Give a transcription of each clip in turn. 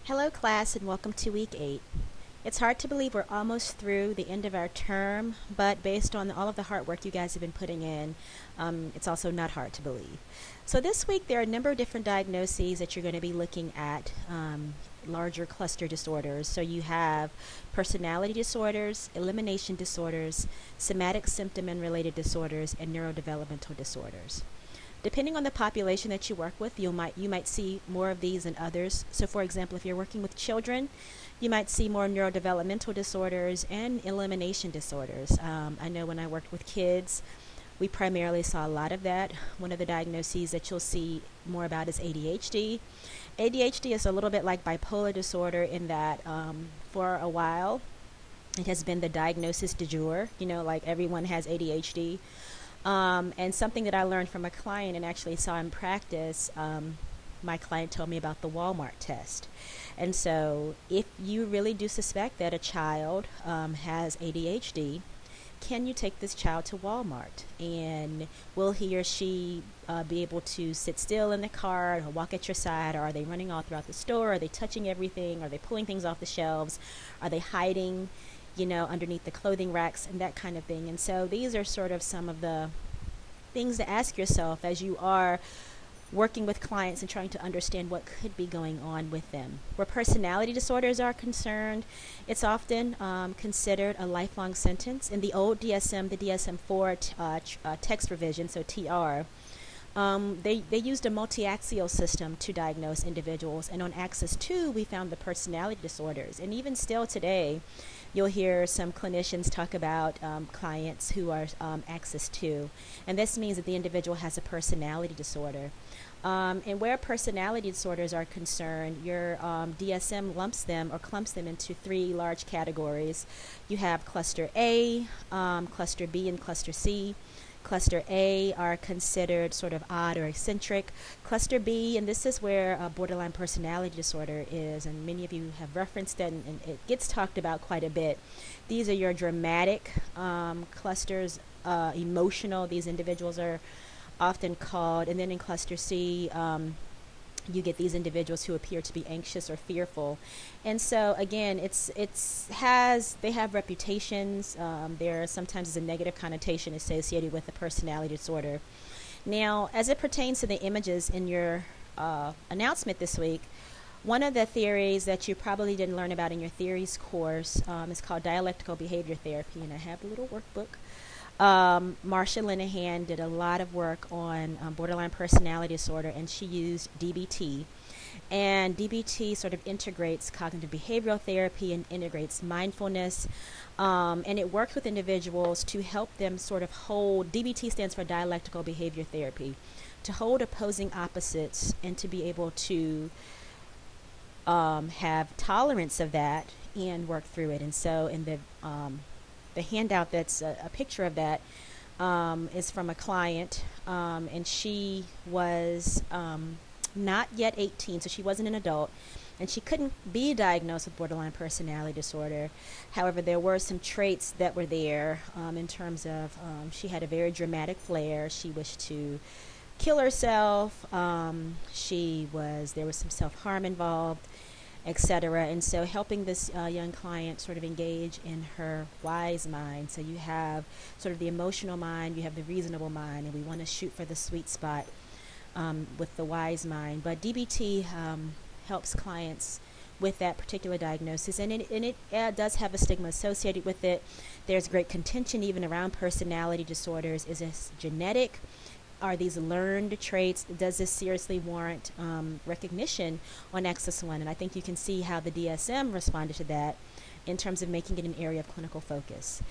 Hello class and welcome to week 8. It's hard to believe we're almost through the end of our term, but based on all of the hard work you guys have been putting in, it's also not hard to believe. So this week there are a number of different diagnoses that you're going to be looking at, larger cluster disorders. So you have personality disorders, elimination disorders, somatic symptom and related disorders, and neurodevelopmental disorders. Depending on the population that you work with, you might see more of these than others. So for example, if you're working with children, you might see more neurodevelopmental disorders and elimination disorders. I know when I worked with kids, we primarily saw a lot of that. One of the diagnoses that you'll see more about is ADHD. ADHD is a little bit like bipolar disorder in that for a while it has been the diagnosis du jour, like everyone has ADHD. And something that I learned from a client and actually saw in practice, my client told me about the Walmart test. And so if you really do suspect that a child has ADHD, can you take this child to Walmart? And will he or she be able to sit still in the car or walk at your side? Or are they running all throughout the store? Are they touching everything? Are they pulling things off the shelves? Are they hiding underneath the clothing racks and that kind of thing? And so these are sort of some of the things to ask yourself as you are working with clients and trying to understand what could be going on with them. Where personality disorders are concerned, it's often considered a lifelong sentence. In the old DSM, the DSM-4 text revision, so TR, they used a multi-axial system to diagnose individuals, and on axis 2 we found the personality disorders. And even still today, you'll hear some clinicians talk about clients who are axis 2, and this means that the individual has a personality disorder. And where personality disorders are concerned, your DSM lumps them or clumps them into 3 large categories. You have cluster A, cluster B, and cluster C. Cluster A are considered sort of odd or eccentric. Cluster B, and this is where borderline personality disorder is, and many of you have referenced it, and it gets talked about quite a bit. These are your dramatic clusters, emotional, these individuals are often called. And then in cluster C, you get these individuals who appear to be anxious or fearful. And so again, they have reputations. There sometimes is a negative connotation associated with the personality disorder. Now, as it pertains to the images in your announcement this week, one of the theories that you probably didn't learn about in your theories course is called dialectical behavior therapy, and I have a little workbook. Marcia Linehan did a lot of work on borderline personality disorder, and she used DBT. And DBT sort of integrates cognitive behavioral therapy and integrates mindfulness. And it works with individuals to help them sort of hold, DBT stands for dialectical behavior therapy, to hold opposing opposites and to be able to have tolerance of that and work through it. And so in the handout that's a picture of that is from a client, and she was not yet 18, so she wasn't an adult, and she couldn't be diagnosed with borderline personality disorder. However, there were some traits that were there in terms of she had a very dramatic flare. She wished to kill herself. There was some self-harm involved, etc. And so helping this young client sort of engage in her wise mind. So you have sort of the emotional mind, you have the reasonable mind, and we want to shoot for the sweet spot with the wise mind. But DBT helps clients with that particular diagnosis, and it does have a stigma associated with it. There's great contention even around personality disorders. Is this genetic? Are these learned traits? Does this seriously warrant recognition on axis 1? And I think you can see how the DSM responded to that in terms of making it an area of clinical focus.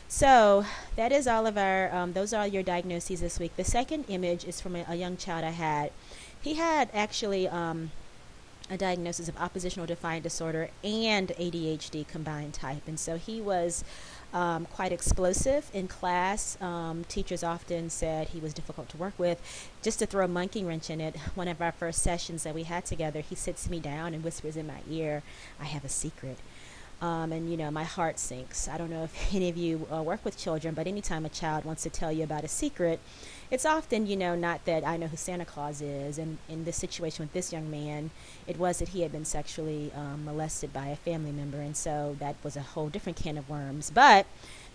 So that is all of our, those are your diagnoses this week. The second image is from a young child I had. He had actually a diagnosis of oppositional defiant disorder and ADHD combined type. And so he was quite explosive in class. Teachers often said he was difficult to work with. Just to throw a monkey wrench in it, one of our first sessions that we had together, he sits me down and whispers in my ear, "I have a secret." And my heart sinks. I don't know if any of you work with children, but anytime a child wants to tell you about a secret, it's often, not that I know who Santa Claus is. And in this situation with this young man, it was that he had been sexually molested by a family member, and so that was a whole different can of worms. But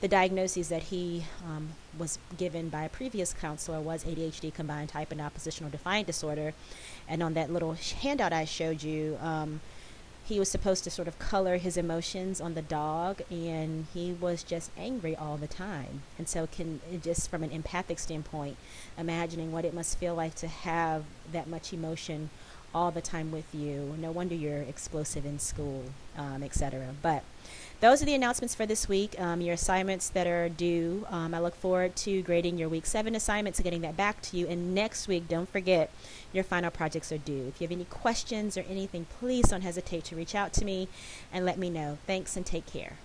the diagnoses that he was given by a previous counselor was ADHD combined type and oppositional defiant disorder. And on that little handout I showed you, he was supposed to sort of color his emotions on the dog, and he was just angry all the time. And so just from an empathic standpoint, imagining what it must feel like to have that much emotion all the time with you. No wonder you're explosive in school, etc. But those are the announcements for this week. Your assignments that are due. I look forward to grading your week 7 assignments and getting that back to you. And next week, don't forget, your final projects are due. If you have any questions or anything, please don't hesitate to reach out to me and let me know. Thanks and take care.